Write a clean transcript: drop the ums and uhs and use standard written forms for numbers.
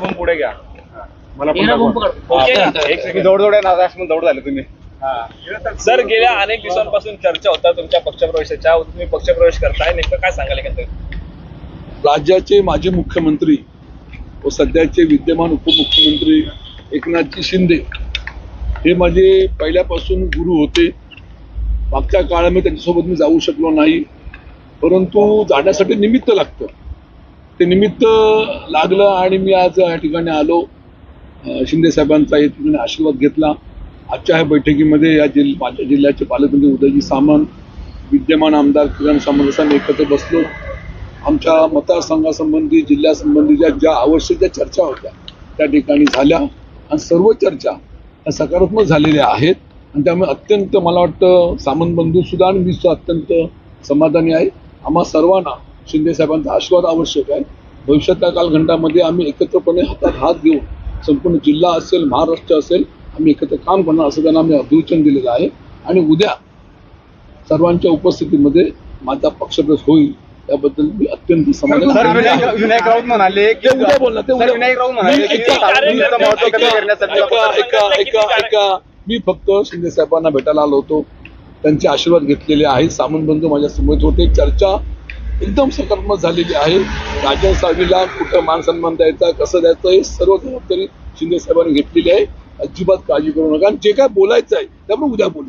Phone पुढे घ्या. मला पण एक सेकंड दौड झाले तुम्ही. सर, गेल्या अनेक दिवसांपासून चर्चा होता तुमच्या पक्षप्रवेशाच्या. तुम्ही पक्षप्रवेश करताय, नेमकं काय सांगाल एकंदरीत? राज्याचे माजी मुख्यमंत्री व सध्याचे विद्यमान उपमुख्यमंत्री एकनाथजी शिंदे हे माझे पहिल्यापासून गुरु होते. मागच्या काळामध्ये त्यांच्यासोबत मी जाऊ शकलो नाही, परंतु जाण्यासाठी निमित्त लागतं. ते निमित्त लागलं आणि मी आज या ठिकाणी आलो. शिंदे साहेबांचा या ठिकाणी आशीर्वाद घेतला. आजच्या ह्या बैठकीमध्ये माझ्या जिल्ह्याचे पालकमंत्री उदयजी सामंत, विद्यमान आमदार किरण सामंत आम्ही एकत्र बसलो. आमच्या मतदारसंघासंबंधी, जिल्ह्यासंबंधीच्या ज्या आवश्यक ज्या चर्चा होत्या त्या ठिकाणी झाल्या आणि सर्व चर्चा ह्या सकारात्मक झालेल्या आहेत. आणि त्यामुळे अत्यंत मला वाटतं सामंत बंधू सुद्धा आणि मी सुद्धा अत्यंत समाधानी आहे. आम्हा सर्वांना शिंदे साहेबांचा आशीर्वाद आवश्यक आहे. भविष्यातल्या कालखंडामध्ये आम्ही एकत्रपणे हातात हात घेऊन संपूर्ण जिल्हा असेल, महाराष्ट्र असेल, आम्ही एकत्र काम करणार असं त्यांना आम्ही अभिवचन दिलेलं आहे. आणि उद्या सर्वांच्या उपस्थितीमध्ये माझा पक्षप्रवेश होईल त्याबद्दल मी अत्यंत समाधानी. विनायक राऊत म्हणाले की उद्या बोलला ते उद्या. विनायक राऊत म्हणाले मी फक्त शिंदे साहेबांना भेटायला आलो होतो. त्यांचे आशीर्वाद घेतलेले आहेत. सामंत बंधू माझ्या समोर होते. चर्चा एकदम सकारात्मक झालेली आहे. राजन साहेबांना कुठं मान सन्मान द्यायचा, कसं द्यायचं, हे सर्व जबाबदारी शिंदे साहेबांनी घेतलेली आहे. अजिबात काळजी करू नका. आणि जे काय बोलायचं आहे त्यामुळे उद्या बोलू.